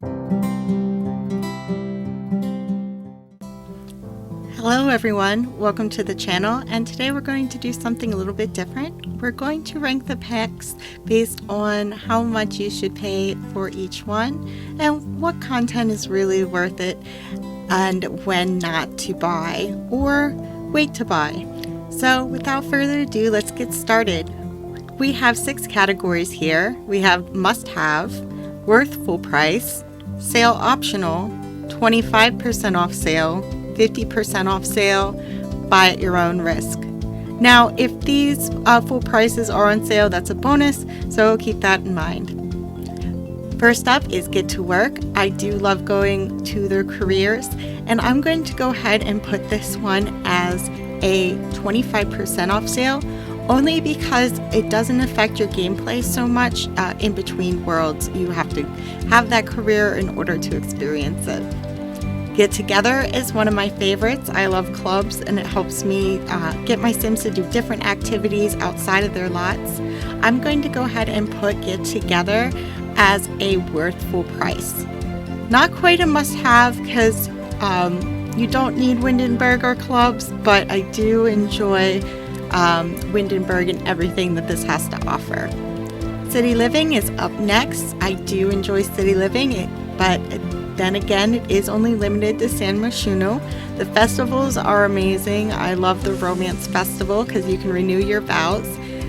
Hello everyone, welcome to the channel, and today we're going to do something a little bit different. We're going to rank the packs based on how much you should pay for each one and what content is really worth it and when not to buy or wait to buy. So without further ado, let's get started. We have 6 categories here. We have must-have, worth full price, sale optional, 25% off sale, 50% off sale, buy at your own risk. Now, if these full prices are on sale, that's a bonus, so keep that in mind. First up is Get to Work. I do love going to their careers, and I'm going to go ahead and put this one as a 25% off sale, only because it doesn't affect your gameplay so much in between worlds. You have to have that career in order to experience it. Get Together is one of my favorites. I love clubs and it helps me get my Sims to do different activities outside of their lots. I'm going to go ahead and put Get Together as a worth full price. Not quite a must-have because you don't need Windenburg or clubs, but I do enjoy Windenburg and everything that this has to offer. City Living is up next. I do enjoy City Living, but then again, it is only limited to San Myshuno. The festivals are amazing. I love the Romance Festival because you can renew your vows.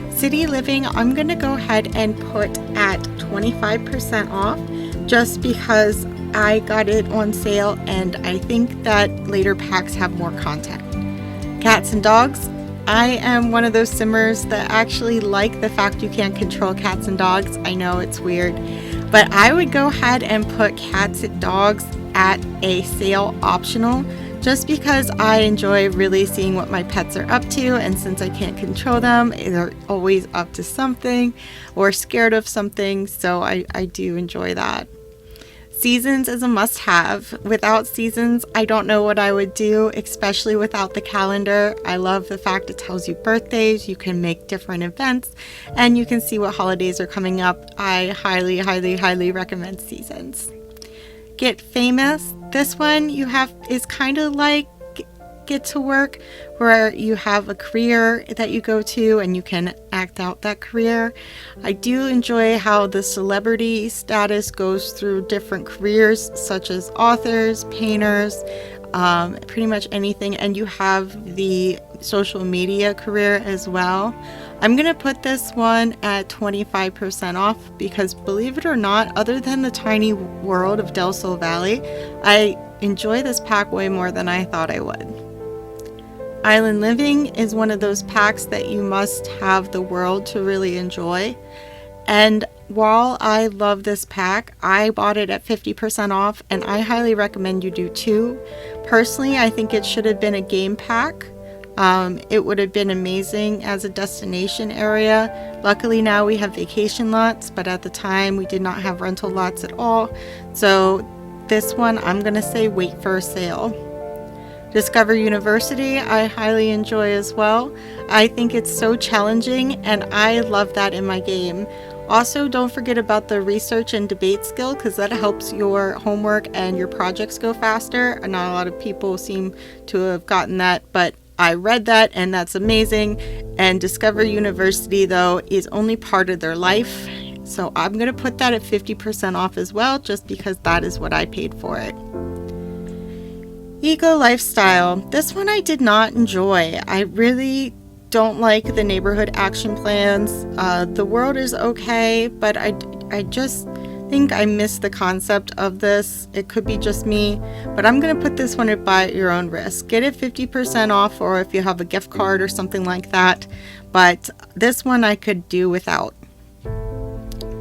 City Living, I'm going to go ahead and put at 25% off just because I got it on sale and I think that later packs have more content. Cats and Dogs. I am one of those simmers that actually like the fact you can't control cats and dogs. I know it's weird, but I would go ahead and put Cats and Dogs at a sale optional just because I enjoy really seeing what my pets are up to, and since I can't control them, they're always up to something or scared of something, so I do enjoy that. Seasons is a must-have. Without Seasons, I don't know what I would do, especially without the calendar. I love the fact it tells you birthdays, you can make different events, and you can see what holidays are coming up. I highly, highly, highly recommend Seasons. Get Famous. This one is kind of like Get to Work, where you have a career that you go to and you can act out that career. I do enjoy how the celebrity status goes through different careers such as authors, painters, pretty much anything, and you have the social media career as well. I'm going to put this one at 25% off because, believe it or not, other than the tiny world of Del Sol Valley, I enjoy this pack way more than I thought I would. Island Living is one of those packs that you must have the world to really enjoy. And while I love this pack, I bought it at 50% off and I highly recommend you do too. Personally, I think it should have been a game pack. It would have been amazing as a destination area. Luckily now we have vacation lots, but at the time we did not have rental lots at all. So this one, I'm going to say wait for a sale. Discover University, I highly enjoy as well. I think it's so challenging and I love that in my game. Also, don't forget about the research and debate skill because that helps your homework and your projects go faster. Not a lot of people seem to have gotten that, but I read that and that's amazing. And Discover University, though, is only part of their life. So I'm going to put that at 50% off as well, just because that is what I paid for it. Eco Lifestyle. This one I did not enjoy. I really don't like the neighborhood action plans. The world is okay, but I just think I missed the concept of this. It could be just me, but I'm going to put this one at buy at your own risk. Get it 50% off, or if you have a gift card or something like that, but this one I could do without.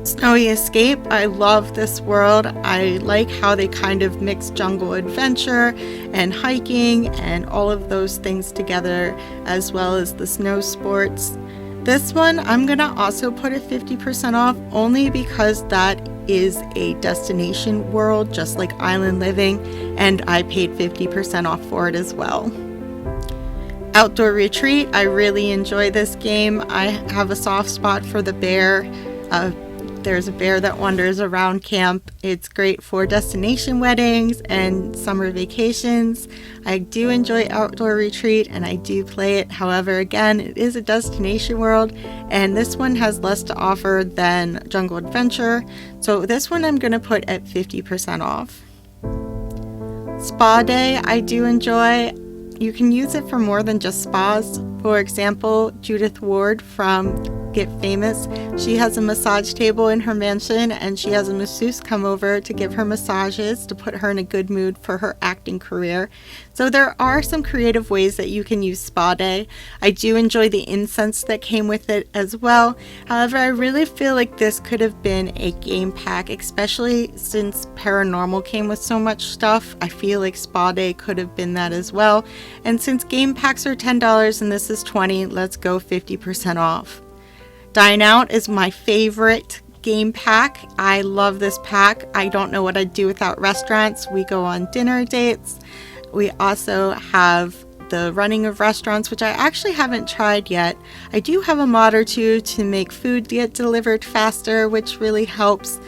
Snowy Escape. I love this world. I like how they kind of mix jungle adventure and hiking and all of those things together, as well as the snow sports. This one I'm gonna also put at 50% off, only because that is a destination world just like Island Living, and I paid 50% off for it as well. Outdoor Retreat. I really enjoy this game. I have a soft spot for the bear There's a bear that wanders around camp. It's great for destination weddings and summer vacations. I do enjoy Outdoor Retreat and I do play it. However, again, it is a destination world and this one has less to offer than Jungle Adventure. So this one I'm going to put at 50% off. Spa Day, I do enjoy. You can use it for more than just spas. For example, Judith Ward from Get Famous, she has a massage table in her mansion and she has a masseuse come over to give her massages to put her in a good mood for her acting career. So there are some creative ways that you can use Spa Day. I do enjoy the incense that came with it as well. However, I really feel like this could have been a game pack, especially since Paranormal came with so much stuff. I feel like Spa Day could have been that as well. And since game packs are $10 and this is $20, let's go 50% off. Dine Out is my favorite game pack. I love this pack. I don't know what I'd do without restaurants. We go on dinner dates. We also have the running of restaurants, which I actually haven't tried yet. I do have a mod or two to make food get delivered faster, which really helps,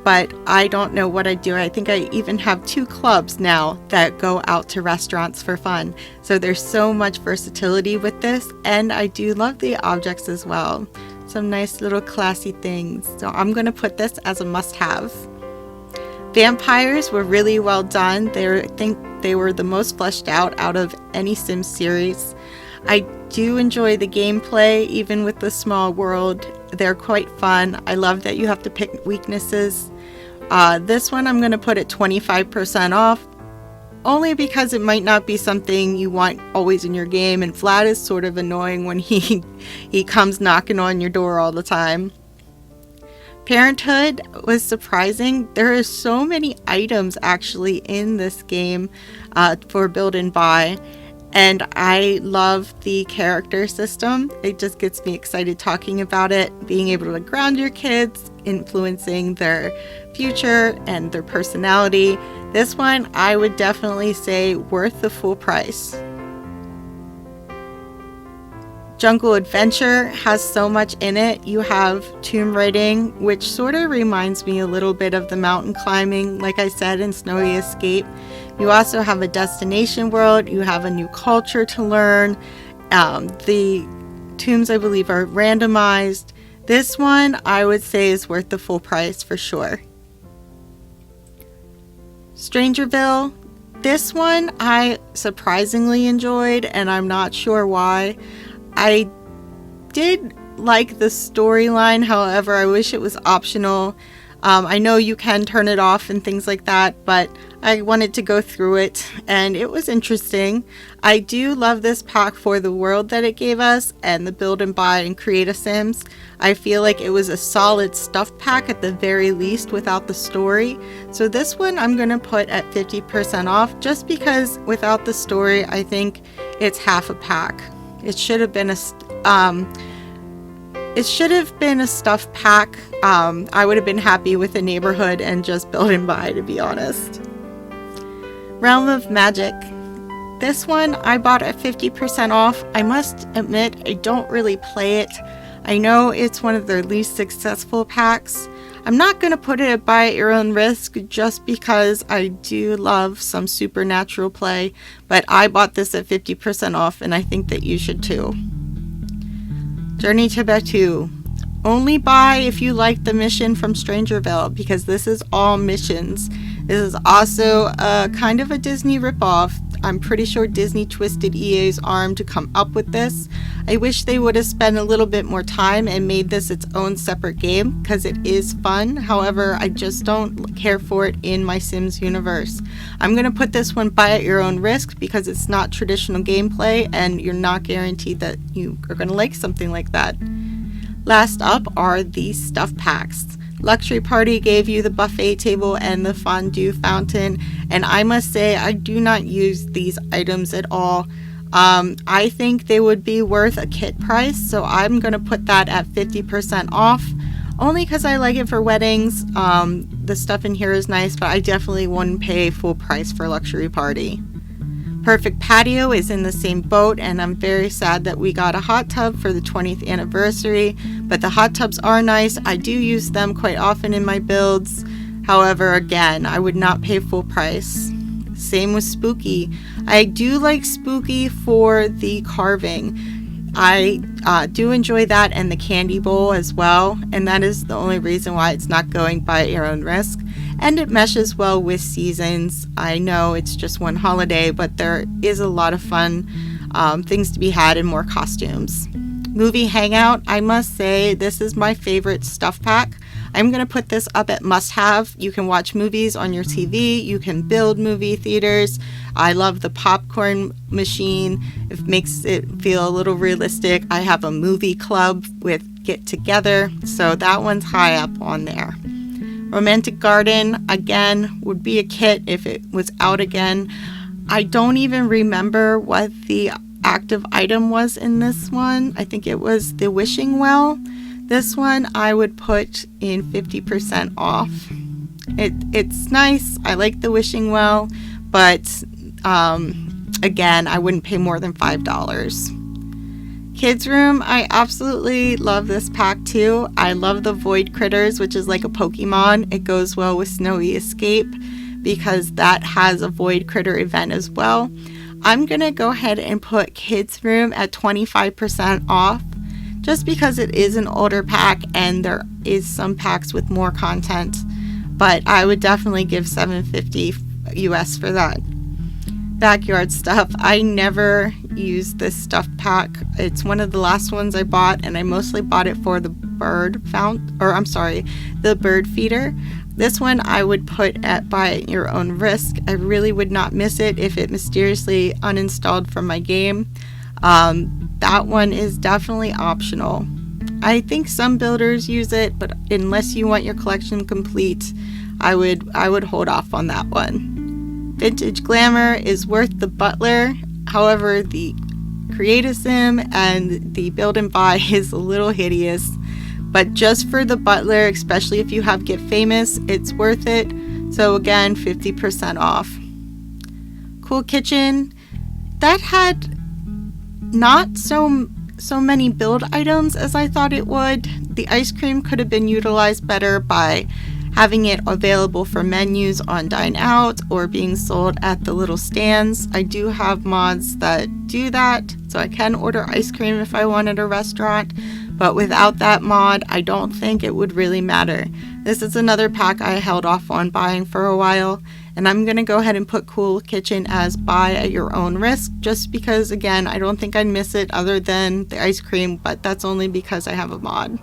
but I don't know what I do. I think I even have 2 clubs now that go out to restaurants for fun. So there's so much versatility with this, and I do love the objects as well. Some nice little classy things. So I'm going to put this as a must-have. Vampires were really well done. I think they were the most fleshed out of any Sims series. I do enjoy the gameplay, even with the small world. They're quite fun. I love that you have to pick weaknesses. This one I'm going to put at 25% off, only because it might not be something you want always in your game, and Vlad is sort of annoying when he comes knocking on your door all the time. Parenthood was surprising. There are so many items actually in this game for build and buy, and I love the character system. It just gets me excited talking about it, being able to ground your kids, influencing their future and their personality. This one I would definitely say worth the full price. Jungle Adventure has so much in it. You have tomb raiding, which sort of reminds me a little bit of the mountain climbing, like I said in Snowy Escape. You also have a destination world. You have a new culture to learn. The tombs, I believe, are randomized. This one I would say is worth the full price for sure. Strangerville, this one I surprisingly enjoyed, and I'm not sure why. I did like the storyline, however, I wish it was optional. I know you can turn it off and things like that, but I wanted to go through it and it was interesting. I do love this pack for the world that it gave us and the build and buy and create a Sims. I feel like it was a solid stuff pack at the very least without the story. So this one I'm going to put at 50% off just because without the story, I think it's half a pack. It should have been a stuff pack. I would have been happy with the neighborhood and just build and buy, to be honest. Realm of Magic. This one I bought at 50% off. I must admit I don't really play it. I know it's one of their least successful packs. I'm not going to put it at buy at your own risk just because I do love some supernatural play, but I bought this at 50% off and I think that you should too. Journey to Patio. Only buy if you like the mission from Strangerville because this is all missions. This is also kind of a Disney ripoff. I'm pretty sure Disney twisted EA's arm to come up with this. I wish they would have spent a little bit more time and made this its own separate game because it is fun. However, I just don't care for it in my Sims universe. I'm going to put this one buy at your own risk because it's not traditional gameplay and you're not guaranteed that you are going to like something like that. Last up are these stuff packs. Luxury Party gave you the buffet table and the fondue fountain, and I must say I do not use these items at all. I think they would be worth a kit price, so I'm going to put that at 50% off, only because I like it for weddings. The stuff in here is nice, but I definitely wouldn't pay full price for Luxury Party. Perfect Patio is in the same boat, and I'm very sad that we got a hot tub for the 20th anniversary, but the hot tubs are nice. I do use them quite often in my builds. However, again, I would not pay full price. Same with Spooky. I do like Spooky for the carving. I do enjoy that and the candy bowl as well, and that is the only reason why it's not going by your own risk. And it meshes well with seasons. I know it's just one holiday, but there is a lot of fun things to be had and more costumes. Movie Hangout, I must say this is my favorite stuff pack. I'm going to put this up at must-have. You can watch movies on your TV. You can build movie theaters. I love the popcorn machine. It makes it feel a little realistic. I have a movie club with Get Together, so that one's high up on there. Romantic Garden, again, would be a kit if it was out again. I don't even remember what the active item was in this one. I think it was the wishing well. This one I would put in 50% off. It's nice. I like the wishing well, but again, I wouldn't pay more than $5. Kids Room, I absolutely love this pack too. I love the Void Critters, which is like a Pokemon. It goes well with Snowy Escape because that has a Void Critter event as well. I'm going to go ahead and put Kids Room at 25% off just because it is an older pack and there is some packs with more content. But I would definitely give $7.50 US for that. Backyard stuff. I never use this stuff pack. It's one of the last ones I bought, and I mostly bought it for the bird feeder. This one I would put at buy at your own risk. I really would not miss it if it mysteriously uninstalled from my game. That one is definitely optional. I think some builders use it, but unless you want your collection complete, I would hold off on that one. Vintage Glamour is worth the butler. However, the Create a Sim and the build and buy is a little hideous. But just for the butler, especially if you have Get Famous, it's worth it. So again, 50% off. Cool Kitchen. That had not so many build items as I thought it would. The ice cream could have been utilized better by having it available for menus on Dine Out or being sold at the little stands. I do have mods that do that, so I can order ice cream if I want at a restaurant, but without that mod, I don't think it would really matter. This is another pack I held off on buying for a while, and I'm going to go ahead and put Cool Kitchen as buy at your own risk, just because, again, I don't think I'd miss it other than the ice cream, but that's only because I have a mod.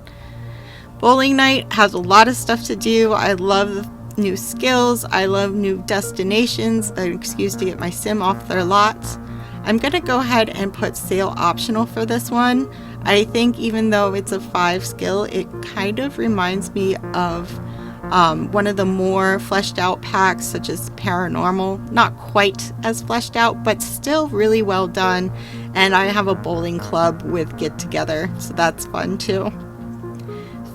Bowling Night has a lot of stuff to do. I love new skills. I love new destinations, an excuse to get my sim off their lots. I'm going to go ahead and put sale optional for this one. I think even though it's a 5 skill, it kind of reminds me of one of the more fleshed out packs, such as Paranormal. Not quite as fleshed out, but still really well done. And I have a bowling club with Get Together, so that's fun too.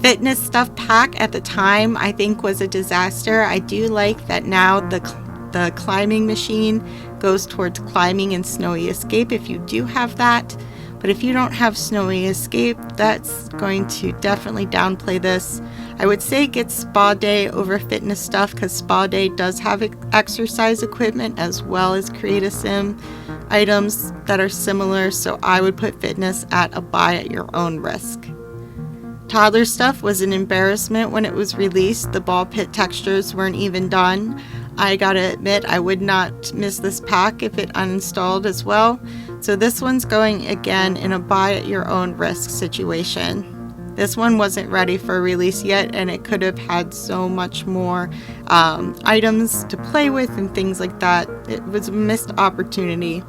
Fitness stuff pack at the time I think was a disaster. I do like that now the climbing machine goes towards climbing and Snowy Escape if you do have that. But if you don't have Snowy Escape, that's going to definitely downplay this. I would say get Spa Day over fitness stuff because Spa Day does have exercise equipment as well as Create a Sim items that are similar, so I would put fitness at a buy at your own risk. Toddler stuff was an embarrassment when it was released. The ball pit textures weren't even done. I gotta admit, I would not miss this pack if it uninstalled as well. So this one's going again in a buy at your own risk situation. This one wasn't ready for release yet, and it could have had so much more items to play with and things like that. It was a missed opportunity.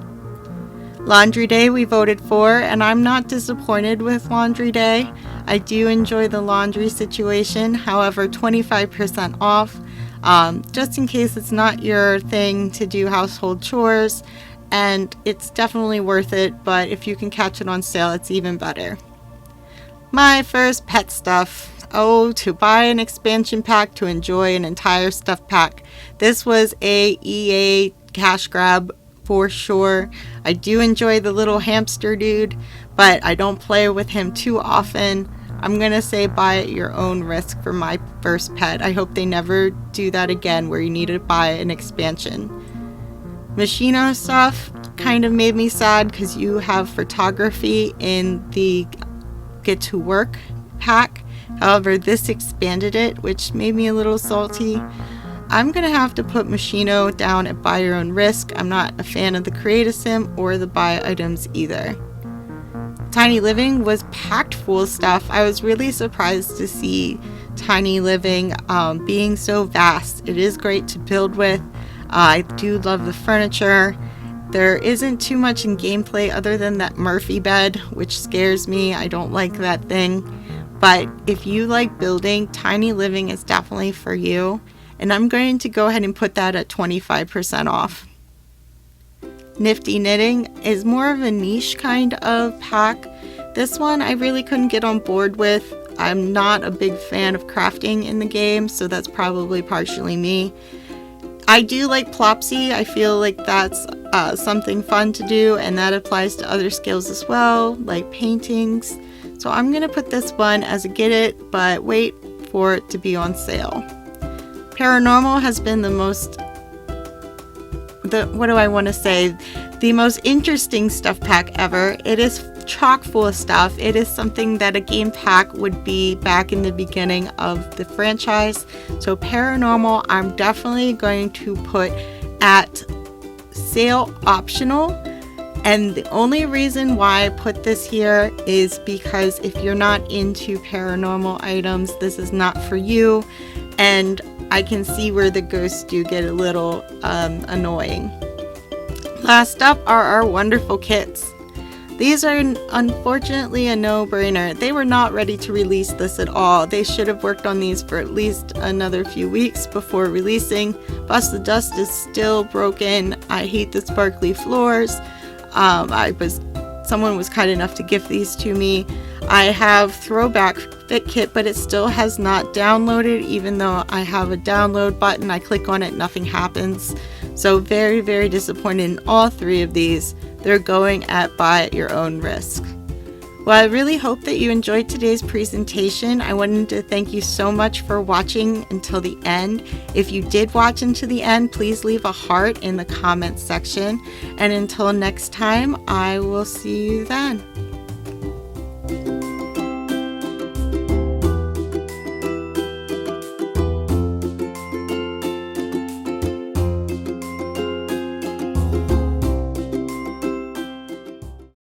Laundry Day we voted for, and I'm not disappointed with Laundry Day. I do enjoy the laundry situation, however 25% off, just in case it's not your thing to do household chores, and it's definitely worth it, but if you can catch it on sale, it's even better. My first pet stuff. Oh, to buy an expansion pack to enjoy an entire stuff pack. This was a EA cash grab for sure. I do enjoy the little hamster dude, but I don't play with him too often. I'm gonna say buy at your own risk for my first pet. I hope they never do that again where you need to buy an expansion. Machino stuff kind of made me sad because you have photography in the Get to Work pack. However, this expanded it, which made me a little salty. I'm gonna have to put Machino down at buy your own risk. I'm not a fan of the Create a Sim or the buy items either. Tiny Living was packed full of stuff. I was really surprised to see Tiny Living being so vast. It is great to build with. I do love the furniture. There isn't too much in gameplay other than that Murphy bed, which scares me. I don't like that thing. But if you like building, Tiny Living is definitely for you. And I'm going to go ahead and put that at 25% off. Nifty Knitting is more of a niche kind of pack. This one I really couldn't get on board with. I'm not a big fan of crafting in the game, so that's probably partially me. I do like Plopsy. I feel like that's something fun to do, and that applies to other skills as well, like paintings. So I'm going to put this one as a get it, but wait for it to be on sale. Paranormal has been the most interesting stuff pack ever. It is chock full of stuff. It is something that a game pack would be back in the beginning of the franchise. So Paranormal, I'm definitely going to put at sale optional. And the only reason why I put this here is because if you're not into paranormal items, this is not for you. And I can see where the ghosts do get a little annoying. Last up are our wonderful kits. These are unfortunately a no-brainer. They were not ready to release this at all. They should have worked on these for at least another few weeks before releasing. Bust the Dust is still broken. I hate the sparkly floors. Someone was kind enough to gift these to me. I have Throwback Fit Kit, but it still has not downloaded. Even though I have a download button, I click on it, nothing happens. So very, very disappointed in all three of these. They're going at buy at your own risk. Well, I really hope that you enjoyed today's presentation. I wanted to thank you so much for watching until the end. If you did watch until the end, please leave a heart in the comments section. And until next time, I will see you then.